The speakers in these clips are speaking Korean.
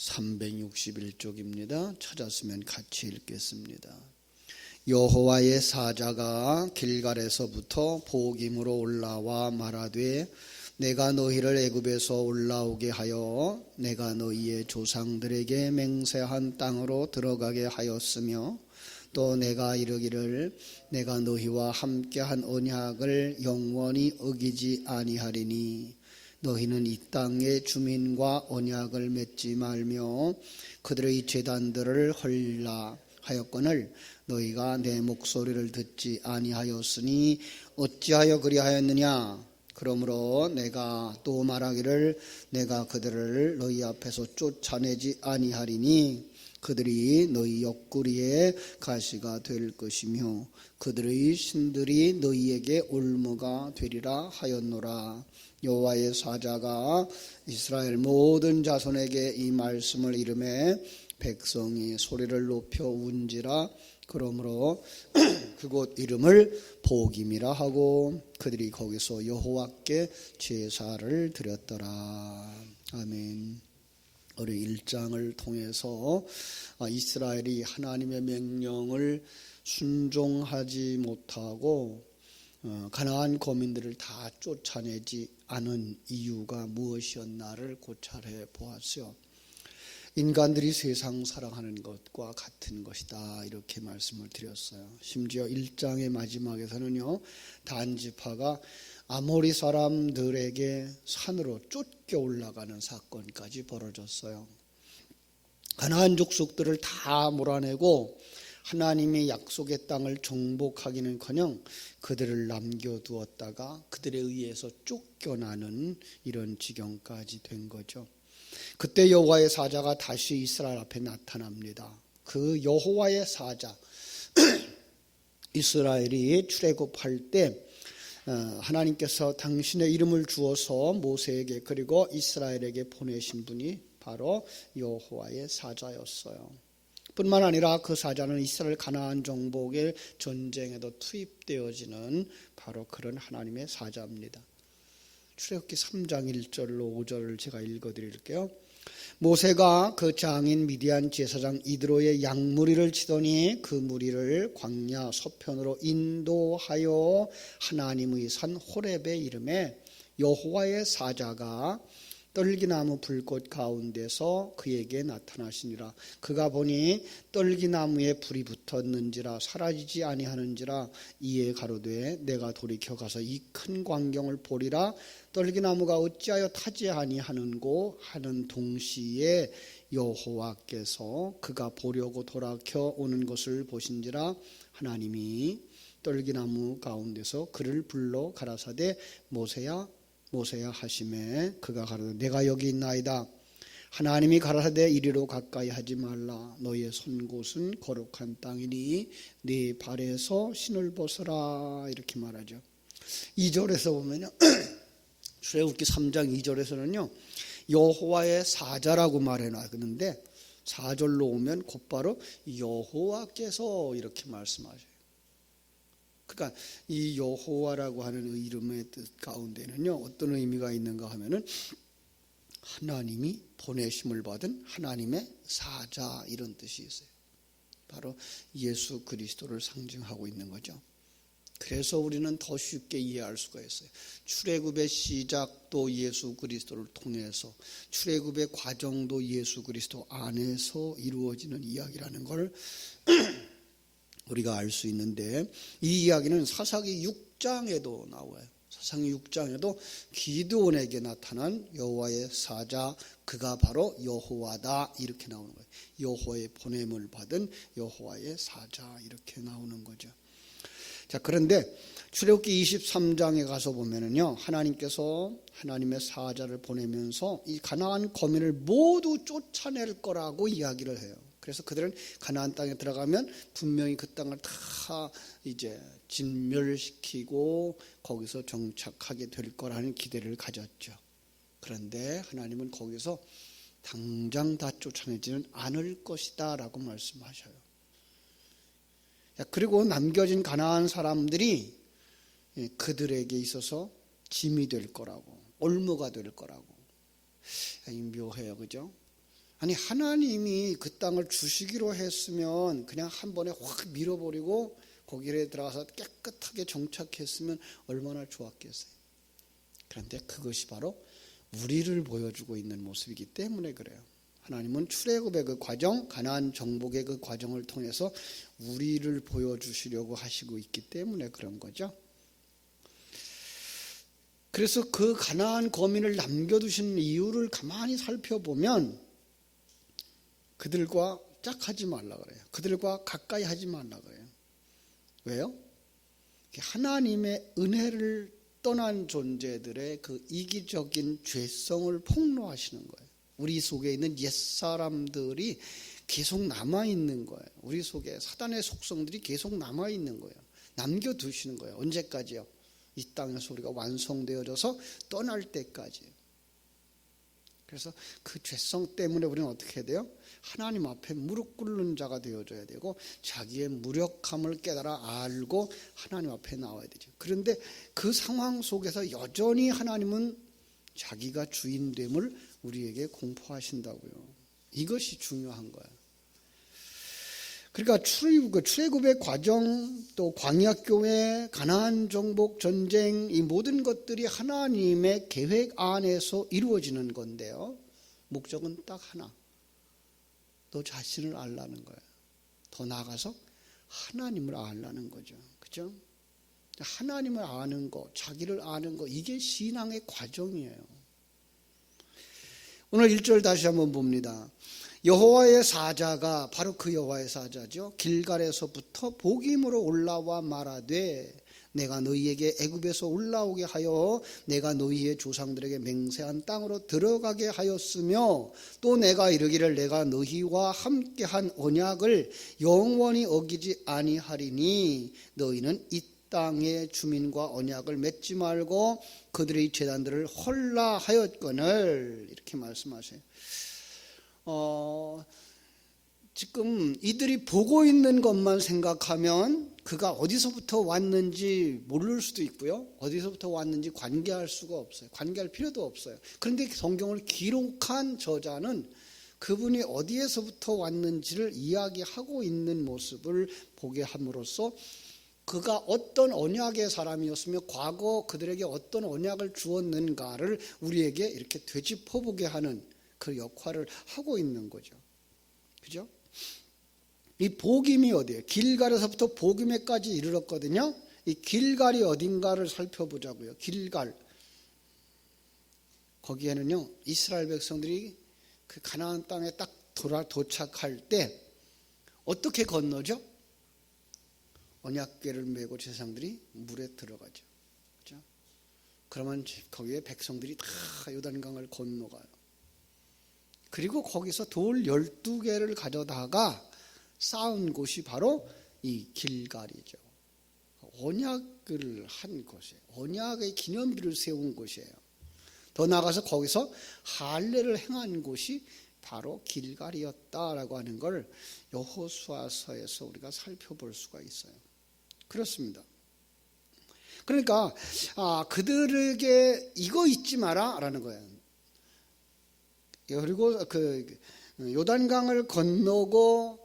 361쪽입니다. 찾았으면 같이 읽겠습니다. 여호와의 사자가 길갈에서부터 보김으로 올라와 말하되 내가 너희를 애굽에서 올라오게 하여 내가 너희의 조상들에게 맹세한 땅으로 들어가게 하였으며 또 내가 이르기를 내가 너희와 함께한 언약을 영원히 어기지 아니하리니 너희는 이 땅의 주민과 언약을 맺지 말며 그들의 제단들을 헐라 하였거늘 너희가 내 목소리를 듣지 아니하였으니 어찌하여 그리하였느냐. 그러므로 내가 또 말하기를 내가 그들을 너희 앞에서 쫓아내지 아니하리니 그들이 너희 옆구리에 가시가 될 것이며 그들의 신들이 너희에게 올무가 되리라 하였노라. 여호와의 사자가 이스라엘 모든 자손에게 이 말씀을 이르매 백성이 소리를 높여 운지라. 그러므로 그곳 이름을 보김이라 하고 그들이 거기서 여호와께 제사를 드렸더라. 아멘. 우리 1장을 통해서 이스라엘이 하나님의 명령을 순종하지 못하고 가나안 거민들을 다 쫓아내지 않은 이유가 무엇이었나를 고찰해 보았어요. 인간들이 세상 사랑하는 것과 같은 것이다 이렇게 말씀을 드렸어요. 심지어 1장의 마지막에서는요, 단지파가 아모리 사람들에게 산으로 쫓겨 올라가는 사건까지 벌어졌어요. 가나안 족속들을 다 몰아내고 하나님의 약속의 땅을 정복하기는커녕 그들을 남겨두었다가 그들에 의해서 쫓겨나는 이런 지경까지 된 거죠. 그때 여호와의 사자가 다시 이스라엘 앞에 나타납니다. 그 여호와의 사자, 이스라엘이 출애굽할 때 하나님께서 당신의 이름을 주어서 모세에게 그리고 이스라엘에게 보내신 분이 바로 여호와의 사자였어요. 뿐만 아니라 그 사자는 이스라엘 가나안 정복의 전쟁에도 투입되어지는 바로 그런 하나님의 사자입니다. 출애굽기 3장 1절로 5절을 제가 읽어드릴게요. 모세가 그 장인 미디안 제사장 이드로의 양무리를 치더니 그 무리를 광야 서편으로 인도하여 하나님의 산 호렙에 이르매 여호와의 사자가 떨기나무 불꽃 가운데서 그에게 나타나시니라. 그가 보니 떨기나무에 불이 붙었는지라 사라지지 아니하는지라. 이에 가로되 내가 돌이켜 가서 이 큰 광경을 보리라. 떨기나무가 어찌하여 타지 아니하는고 하는 동시에 여호와께서 그가 보려고 돌아켜 오는 것을 보신지라. 하나님이 떨기나무 가운데서 그를 불러 가라사대 모세야 모세야 하시매 그가 가로되 내가 여기 있나이다. 하나님이 가라사대 이리로 가까이 하지 말라. 너의 선 곳은 거룩한 땅이니 네 발에서 신을 벗어라. 이렇게 말하죠. 2절에서 보면요, 출애굽기 3장 2절에서는요 여호와의 사자라고 말해놨는데 4절로 오면 곧바로 여호와께서 이렇게 말씀하셔요. 그러니까 이 여호와라고 하는 이름의 뜻 가운데는요 어떤 의미가 있는가 하면은 하나님이 보내심을 받은 하나님의 사자 이런 뜻이 있어요. 바로 예수 그리스도를 상징하고 있는 거죠. 그래서 우리는 더 쉽게 이해할 수가 있어요. 출애굽의 시작도 예수 그리스도를 통해서, 출애굽의 과정도 예수 그리스도 안에서 이루어지는 이야기라는 걸 우리가 알 수 있는데, 이 이야기는 사사기 6장에도 나와요. 사사기 6장에도 기드온에게 나타난 여호와의 사자, 그가 바로 여호와다 이렇게 나오는 거예요. 여호와의 보냄을 받은 여호와의 사자 이렇게 나오는 거죠. 자, 그런데 출애굽기 23장에 가서 보면은요, 하나님께서 하나님의 사자를 보내면서 이 가나안 거민을 모두 쫓아낼 거라고 이야기를 해요. 그래서 그들은 가나안 땅에 들어가면 분명히 그 땅을 다 이제 진멸시키고 거기서 정착하게 될 거라는 기대를 가졌죠. 그런데 하나님은 거기서 당장 다 쫓아내지는 않을 것이다 라고 말씀하셔요. 그리고 남겨진 가나안 사람들이 그들에게 있어서 짐이 될 거라고, 올무가 될 거라고. 묘해요, 그죠? 아니 하나님이 그 땅을 주시기로 했으면 그냥 한 번에 확 밀어버리고 거기에 들어가서 깨끗하게 정착했으면 얼마나 좋았겠어요. 그런데 그것이 바로 우리를 보여주고 있는 모습이기 때문에 그래요. 하나님은 출애굽의 그 과정, 가나안 정복의 그 과정을 통해서 우리를 보여주시려고 하시고 있기 때문에 그런 거죠. 그래서 그 가나안 거민을 남겨두신 이유를 가만히 살펴보면 그들과 짝하지 말라 그래요. 그들과 가까이 하지 말라 그래요. 왜요? 하나님의 은혜를 떠난 존재들의 그 이기적인 죄성을 폭로하시는 거예요. 우리 속에 있는 옛사람들이 계속 남아있는 거예요. 우리 속에 사단의 속성들이 계속 남아있는 거예요. 남겨두시는 거예요. 언제까지요? 이 땅에서 우리가 완성되어져서 떠날 때까지. 그래서 그 죄성 때문에 우리는 어떻게 해야 돼요? 하나님 앞에 무릎 꿇는 자가 되어줘야 되고 자기의 무력함을 깨달아 알고 하나님 앞에 나와야 되죠. 그런데 그 상황 속에서 여전히 하나님은 자기가 주인됨을 우리에게 공포하신다고요. 이것이 중요한 거예요. 그러니까 출애굽의 과정, 또 광야교회, 가나안 정복 전쟁, 이 모든 것들이 하나님의 계획 안에서 이루어지는 건데요. 목적은 딱 하나. 너 자신을 알라는 거예요. 더 나아가서 하나님을 알라는 거죠. 그죠? 하나님을 아는 거, 자기를 아는 거, 이게 신앙의 과정이에요. 오늘 1절 다시 한번 봅니다. 여호와의 사자가, 바로 그 여호와의 사자죠, 길갈에서부터 복임으로 올라와 말하되 내가 너희에게 애굽에서 올라오게 하여 내가 너희의 조상들에게 맹세한 땅으로 들어가게 하였으며 또 내가 이르기를 내가 너희와 함께한 언약을 영원히 어기지 아니하리니 너희는 이 땅의 주민과 언약을 맺지 말고 그들의 제단들을 헐라 하였거늘, 이렇게 말씀하세요. 지금 이들이 보고 있는 것만 생각하면 그가 어디서부터 왔는지 모를 수도 있고요. 어디서부터 왔는지 관계할 수가 없어요. 관계할 필요도 없어요. 그런데 성경을 기록한 저자는 그분이 어디에서부터 왔는지를 이야기하고 있는 모습을 보게 함으로써 그가 어떤 언약의 사람이었으며 과거 그들에게 어떤 언약을 주었는가를 우리에게 이렇게 되짚어보게 하는 그 역할을 하고 있는 거죠. 그죠? 이 복임이 어디예요? 길갈에서부터 복임에까지 이르렀거든요. 이 길갈이 어딘가를 살펴보자고요. 길갈. 거기에는요, 이스라엘 백성들이 그 가나안 땅에 딱 도착할 때 어떻게 건너죠? 언약궤를 메고 제사장들이 물에 들어가죠. 그죠? 그러면 거기에 백성들이 다 요단강을 건너가요. 그리고 거기서 돌 12개를 가져다가 쌓은 곳이 바로 이 길갈이죠. 언약을 한 곳이에요. 언약의 기념비를 세운 곳이에요. 더 나아가서 거기서 할례를 행한 곳이 바로 길갈이었다라고 하는 걸 여호수아서에서 우리가 살펴볼 수가 있어요. 그렇습니다. 그러니까 그들에게 이거 잊지 마라 라는 거예요. 그리고 그 요단강을 건너고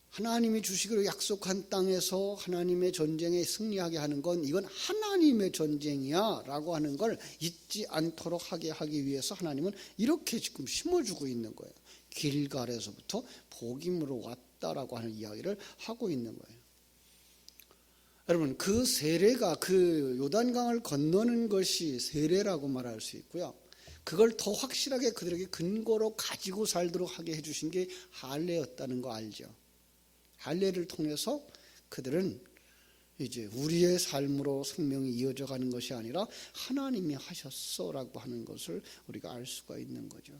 하나님이 주시기로 약속한 땅에서 하나님의 전쟁에 승리하게 하는 건 이건 하나님의 전쟁이야 라고 하는 걸 잊지 않도록 하게 하기 위해서 하나님은 이렇게 지금 심어주고 있는 거예요. 길갈에서부터 복임으로 왔다라고 하는 이야기를 하고 있는 거예요. 여러분, 그 세례가, 그 요단강을 건너는 것이 세례라고 말할 수 있고요. 그걸 더 확실하게 그들에게 근거로 가지고 살도록 하게 해주신 게 할례였다는 거 알죠? 할례를 통해서 그들은 이제 우리의 삶으로 생명이 이어져 가는 것이 아니라 하나님이 하셨어라고 하는 것을 우리가 알 수가 있는 거죠.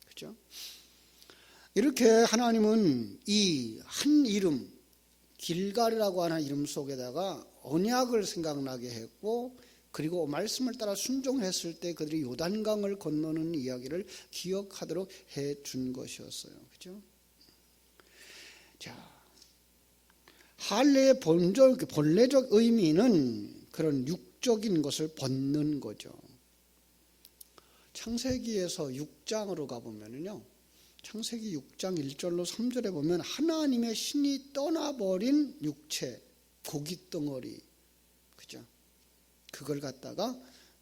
그죠? 이렇게 하나님은 이 한 이름, 길갈이라고 하는 이름 속에다가 언약을 생각나게 했고, 그리고 말씀을 따라 순종했을 때 그들이 요단강을 건너는 이야기를 기억하도록 해준 것이었어요. 그죠? 자, 할례의 본래적 의미는 그런 육적인 것을 벗는 거죠. 창세기에서 6장으로 가보면요, 창세기 6장 1절로 3절에 보면 하나님의 신이 떠나버린 육체, 고깃덩어리, 그죠? 그걸 갖다가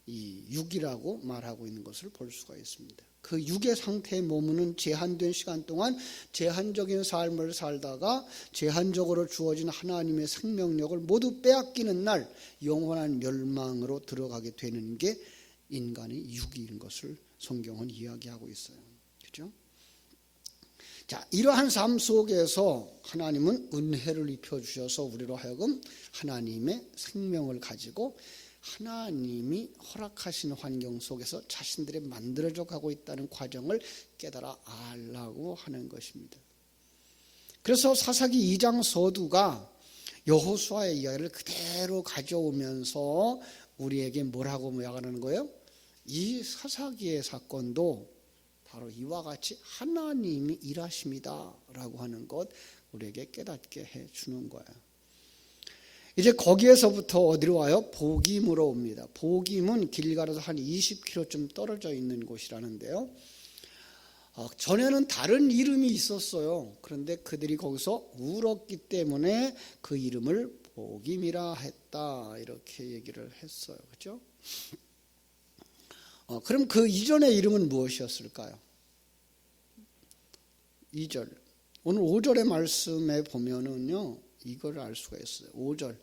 이 육이라고 말하고 있는 것을 볼 수가 있습니다. 그 육의 상태에 머무는 제한된 시간 동안 제한적인 삶을 살다가 제한적으로 주어진 하나님의 생명력을 모두 빼앗기는 날 영원한 멸망으로 들어가게 되는 게 인간의 육인 것을 성경은 이야기하고 있어요. 그렇죠? 자, 이러한 삶 속에서 하나님은 은혜를 입혀주셔서 우리로 하여금 하나님의 생명을 가지고 하나님이 허락하신 환경 속에서 자신들이 만들어져 가고 있다는 과정을 깨달아 알라고 하는 것입니다. 그래서 사사기 2장 서두가 여호수아의 이야기를 그대로 가져오면서 우리에게 뭐라고 말하는 거예요? 이 사사기의 사건도 바로 이와 같이 하나님이 일하십니다 라고 하는 것 우리에게 깨닫게 해주는 거예요. 이제 거기에서부터 어디로 와요? 보김으로 옵니다. 보김은 길가에서 한 20km쯤 떨어져 있는 곳이라는데요. 전에는 다른 이름이 있었어요. 그런데 그들이 거기서 울었기 때문에 그 이름을 보김이라 했다 이렇게 얘기를 했어요. 그렇죠? 그럼 그 이전의 이름은 무엇이었을까요? 2절. 오늘 5절의 말씀에 보면은요, 이걸 알 수가 있어요. 5절.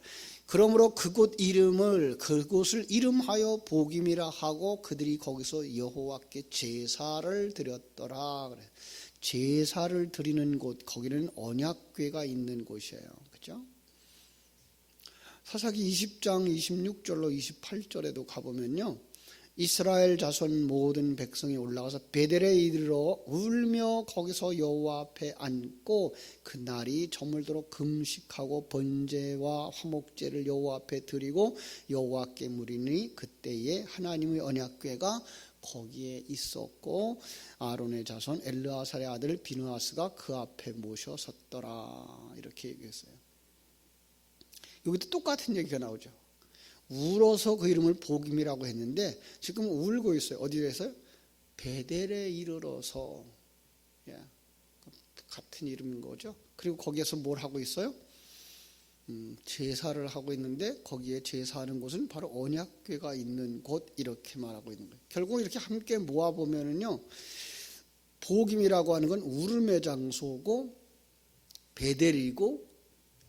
그러므로 그곳을 이름하여 보김이라 하고 그들이 거기서 여호와께 제사를 드렸더라. 그래. 제사를 드리는 곳, 거기는 언약궤가 있는 곳이에요. 그렇죠? 사사기 20장 26절로 28절에도 가보면요, 이스라엘 자손 모든 백성이 올라가서 베델에 이르러 울며 거기서 여호와 앞에 앉고 그날이 저물도록 금식하고 번제와 화목제를 여호와 앞에 드리고 여호와께 물으니 그때에 하나님의 언약궤가 거기에 있었고 아론의 자손 엘르아살의 아들 비느하스가 그 앞에 모셔 섰더라 이렇게 얘기했어요. 여기도 똑같은 얘기가 나오죠. 울어서 그 이름을 보김이라고 했는데 지금 울고 있어요. 어디에서요? 베델에 이르러서. 같은 이름인 거죠. 그리고 거기에서 뭘 하고 있어요? 제사를 하고 있는데 거기에 제사하는 곳은 바로 언약궤가 있는 곳 이렇게 말하고 있는 거예요. 결국 이렇게 함께 모아보면은요, 보김이라고 하는 건 울음의 장소고 베델이고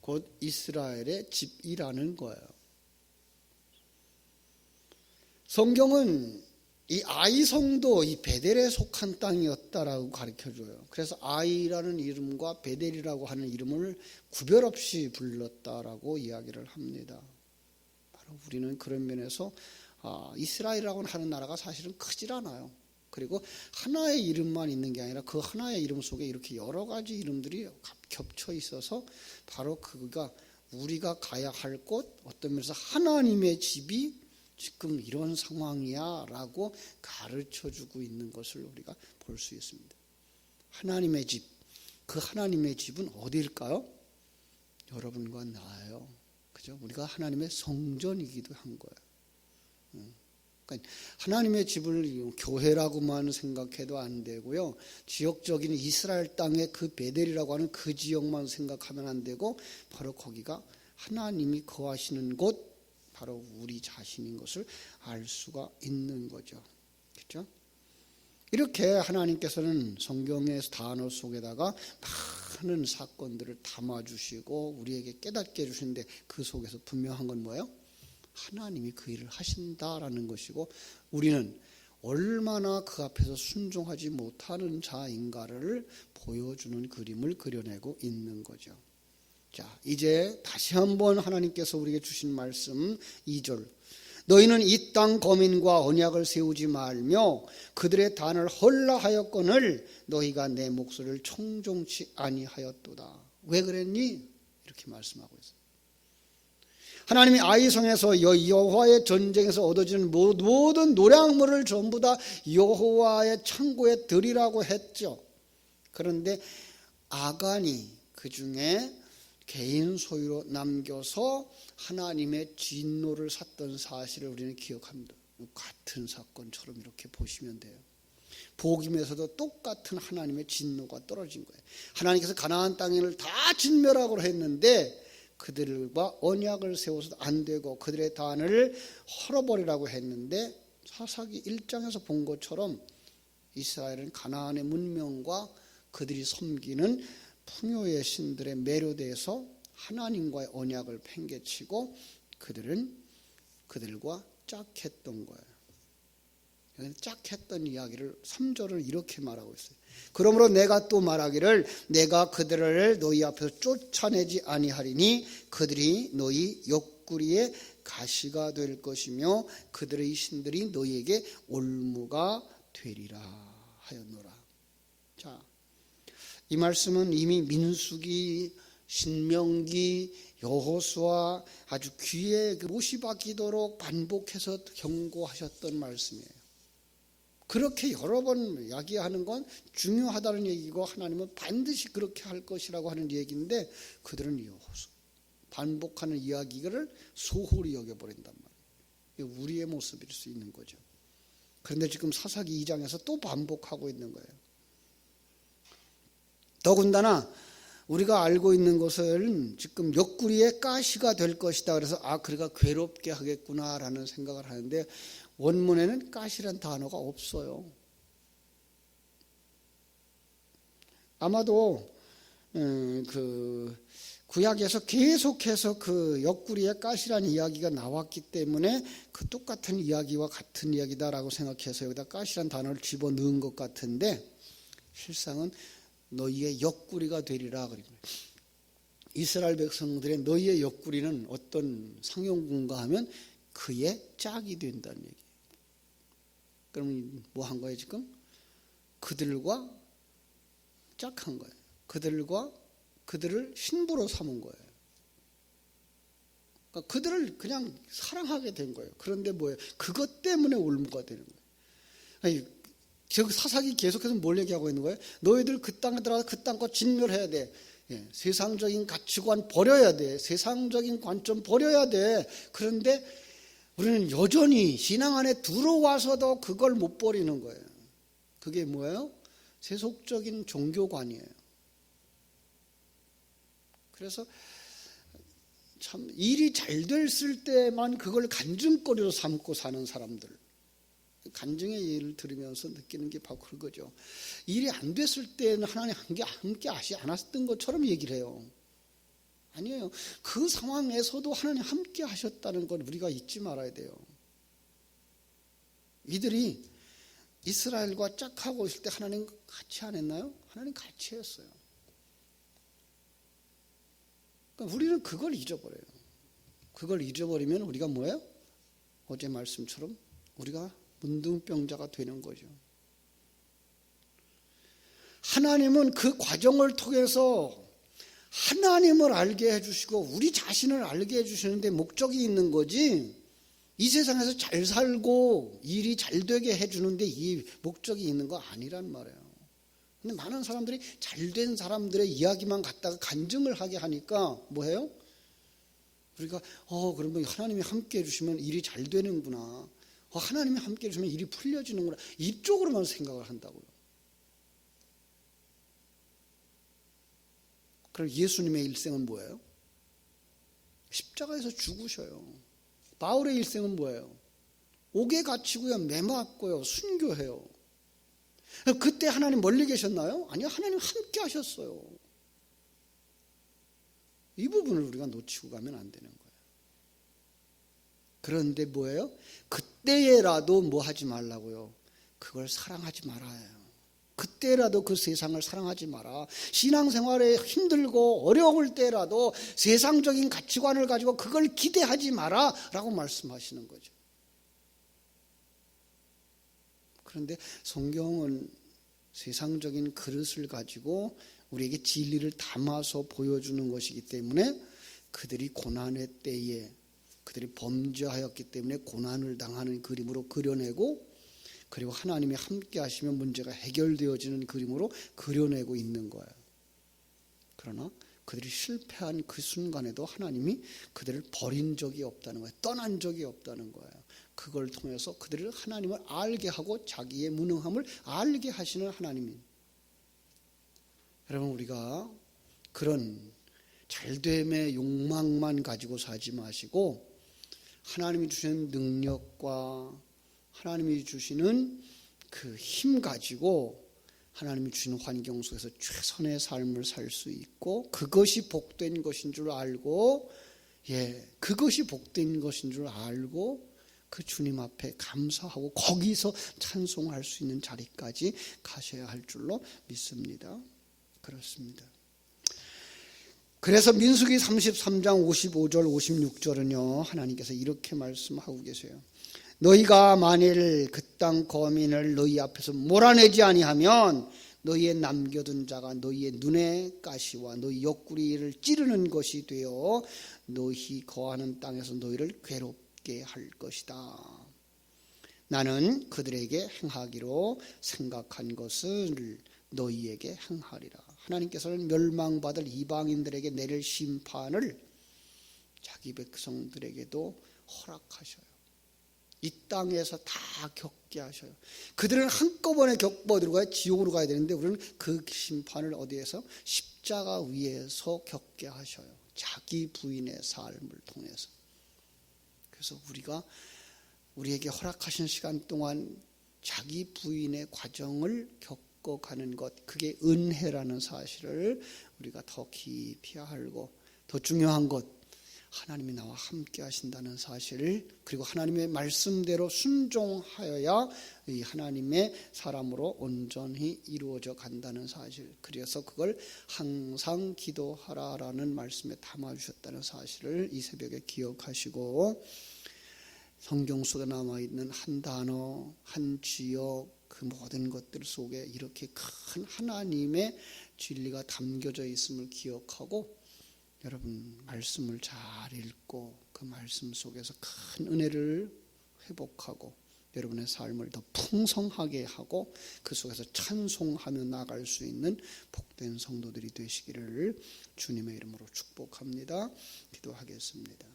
곧 이스라엘의 집이라는 거예요. 성경은 이 아이성도 이 베델에 속한 땅이었다라고 가르쳐줘요. 그래서 아이라는 이름과 베델이라고 하는 이름을 구별 없이 불렀다라고 이야기를 합니다. 바로 우리는 그런 면에서 이스라엘이라고 하는 나라가 사실은 크질 않아요. 그리고 하나의 이름만 있는 게 아니라 그 하나의 이름 속에 이렇게 여러 가지 이름들이 겹쳐 있어서 바로 그가 우리가 가야 할 곳, 어떤 면에서 하나님의 집이 지금 이런 상황이야 라고 가르쳐주고 있는 것을 우리가 볼 수 있습니다. 하나님의 집, 그 하나님의 집은 어디일까요? 여러분과 나예요. 그죠? 우리가 하나님의 성전이기도 한 거예요. 그러니까 하나님의 집을 교회라고만 생각해도 안 되고요. 지역적인 이스라엘 땅의 그 베델이라고 하는 그 지역만 생각하면 안 되고 바로 거기가 하나님이 거하시는 곳, 바로 우리 자신인 것을 알 수가 있는 거죠. 그렇죠? 이렇게 하나님께서는 성경의 단어 속에다가 많은 사건들을 담아주시고 우리에게 깨닫게 해주시는데 그 속에서 분명한 건 뭐예요? 하나님이 그 일을 하신다라는 것이고 우리는 얼마나 그 앞에서 순종하지 못하는 자인가를 보여주는 그림을 그려내고 있는 거죠. 자, 이제 다시 한번 하나님께서 우리에게 주신 말씀 2절. 너희는 이 땅 거민과 언약을 세우지 말며 그들의 단을 헐라하였거늘 너희가 내 목소리를 청종치 아니하였도다. 왜 그랬니? 이렇게 말씀하고 있어요. 하나님이 아이성에서 여호와의 전쟁에서 얻어지는 모든 노량물을 전부 다 여호와의 창고에 드리라고 했죠. 그런데 아간이 그 중에 개인 소유로 남겨서 하나님의 진노를 샀던 사실을 우리는 기억합니다. 같은 사건처럼 이렇게 보시면 돼요. 복임에서도 똑같은 하나님의 진노가 떨어진 거예요. 하나님께서 가나안 땅을 다 진멸하고 했는데 그들과 언약을 세워서도 안 되고 그들의 단을 헐어버리라고 했는데 사사기 1장에서 본 것처럼 이스라엘은 가나안의 문명과 그들이 섬기는 풍요의 신들의 매료돼서 하나님과의 언약을 팽개치고 그들과 짝했던 거예요. 짝했던 이야기를 3절을 이렇게 말하고 있어요. 그러므로 내가 또 말하기를 내가 그들을 너희 앞에서 쫓아내지 아니하리니 그들이 너희 옆구리에 가시가 될 것이며 그들의 신들이 너희에게 올무가 되리라 하였노라. 자, 이 말씀은 이미 민수기, 신명기, 여호수아 아주 귀에 못이 박히도록 반복해서 경고하셨던 말씀이에요. 그렇게 여러 번 이야기하는 건 중요하다는 얘기고 하나님은 반드시 그렇게 할 것이라고 하는 얘기인데 그들은 반복하는 이야기를 소홀히 여겨버린단 말이에요. 이게 우리의 모습일 수 있는 거죠. 그런데 지금 사사기 2장에서 또 반복하고 있는 거예요. 더군다나 우리가 알고 있는 것은 지금 옆구리에 가시가 될 것이다. 그래서 그래가 괴롭게 하겠구나라는 생각을 하는데 원문에는 가시란 단어가 없어요. 아마도 그 구약에서 계속해서 그 옆구리에 가시라는 이야기가 나왔기 때문에 그 똑같은 이야기와 같은 이야기다라고 생각해서 여기다 가시란 단어를 집어넣은 것 같은데 실상은 너희의 옆구리가 되리라 그러고 이스라엘 백성들의 너희의 옆구리는 어떤 상용군가 하면 그의 짝이 된다는 얘기예요. 그럼 뭐 한 거예요 지금? 그들과 짝한 거예요. 그들을 신부로 삼은 거예요. 그러니까 그들을 그냥 사랑하게 된 거예요. 그런데 뭐예요? 그것 때문에 올무가 되는 거예요. 아니, 사사기 계속해서 뭘 얘기하고 있는 거예요? 너희들 그 땅에 들어가서 그 땅과 진멸해야 돼. 세상적인 가치관 버려야 돼. 세상적인 관점 버려야 돼. 그런데 우리는 여전히 신앙 안에 들어와서도 그걸 못 버리는 거예요. 그게 뭐예요? 세속적인 종교관이에요. 그래서 참 일이 잘 됐을 때만 그걸 간증거리로 삼고 사는 사람들. 간증의 예를 들으면서 느끼는 게 바로 그거죠. 일이 안 됐을 때는 하나님 함께 하지 않았던 것처럼 얘기를 해요. 아니에요. 그 상황에서도 하나님 함께 하셨다는 걸 우리가 잊지 말아야 돼요. 이들이 이스라엘과 짝하고 있을 때 하나님 같이 안 했나요? 하나님 같이 했어요. 그러니까 우리는 그걸 잊어버려요. 그걸 잊어버리면 우리가 뭐예요? 어제 말씀처럼 우리가 문둥병자가 되는 거죠. 하나님은 그 과정을 통해서 하나님을 알게 해주시고 우리 자신을 알게 해주시는데 목적이 있는 거지 이 세상에서 잘 살고 일이 잘 되게 해주는데 이 목적이 있는 거 아니란 말이에요. 근데 많은 사람들이 잘된 사람들의 이야기만 갖다가 간증을 하게 하니까 뭐해요? 우리가 그러면 하나님이 함께 해주시면 일이 잘 되는구나. 하나님이 함께 해주시면 일이 풀려지는구나. 이쪽으로만 생각을 한다고요. 그럼 예수님의 일생은 뭐예요? 십자가에서 죽으셔요. 바울의 일생은 뭐예요? 옥에 갇히고요, 매맞고요, 순교해요. 그때 하나님 멀리 계셨나요? 아니요, 하나님 함께 하셨어요. 이 부분을 우리가 놓치고 가면 안 되는 거예요. 그런데 뭐예요? 그때라도 뭐 하지 말라고요? 그걸 사랑하지 말아요. 그때라도 그 세상을 사랑하지 마라. 신앙생활에 힘들고 어려울 때라도 세상적인 가치관을 가지고 그걸 기대하지 마라 라고 말씀하시는 거죠. 그런데 성경은 세상적인 그릇을 가지고 우리에게 진리를 담아서 보여주는 것이기 때문에 그들이 고난의 때에 그들이 범죄하였기 때문에 고난을 당하는 그림으로 그려내고 그리고 하나님이 함께 하시면 문제가 해결되어지는 그림으로 그려내고 있는 거예요. 그러나 그들이 실패한 그 순간에도 하나님이 그들을 버린 적이 없다는 거예요. 떠난 적이 없다는 거예요. 그걸 통해서 그들을 하나님을 알게 하고 자기의 무능함을 알게 하시는 하나님입니다. 여러분, 우리가 그런 잘됨의 욕망만 가지고 사지 마시고 하나님이 주시는 능력과 하나님이 주시는 그 힘 가지고 하나님이 주시는 환경 속에서 최선의 삶을 살 수 있고 그것이 복된 것인 줄 알고 그것이 복된 것인 줄 알고 그 주님 앞에 감사하고 거기서 찬송할 수 있는 자리까지 가셔야 할 줄로 믿습니다. 그렇습니다. 그래서 민수기 33장 55절 56절은요 하나님께서 이렇게 말씀하고 계세요. 너희가 만일 그 땅 거민을 너희 앞에서 몰아내지 아니하면 너희의 남겨둔 자가 너희의 눈의 가시와 너희 옆구리를 찌르는 것이 되어 너희 거하는 땅에서 너희를 괴롭게 할 것이다. 나는 그들에게 행하기로 생각한 것을 너희에게 행하리라. 하나님께서는 멸망받을 이방인들에게 내릴 심판을 자기 백성들에게도 허락하셔요. 이 땅에서 다 겪게 하셔요. 그들은 한꺼번에 겪어들고 가야 지옥으로 가야 되는데 우리는 그 심판을 어디에서? 십자가 위에서 겪게 하셔요. 자기 부인의 삶을 통해서. 그래서 우리에게 허락하신 시간 동안 자기 부인의 과정을 겪어가는 것, 그게 은혜라는 사실을 우리가 더 깊이 알고, 더 중요한 것, 하나님이 나와 함께 하신다는 사실, 그리고 하나님의 말씀대로 순종하여야 이 하나님의 사람으로 온전히 이루어져 간다는 사실, 그래서 그걸 항상 기도하라라는 말씀에 담아주셨다는 사실을 이 새벽에 기억하시고, 성경 속에 남아있는 한 단어, 한 지역, 그 모든 것들 속에 이렇게 큰 하나님의 진리가 담겨져 있음을 기억하고 여러분 말씀을 잘 읽고 그 말씀 속에서 큰 은혜를 회복하고 여러분의 삶을 더 풍성하게 하고 그 속에서 찬송하며 나갈 수 있는 복된 성도들이 되시기를 주님의 이름으로 축복합니다. 기도하겠습니다.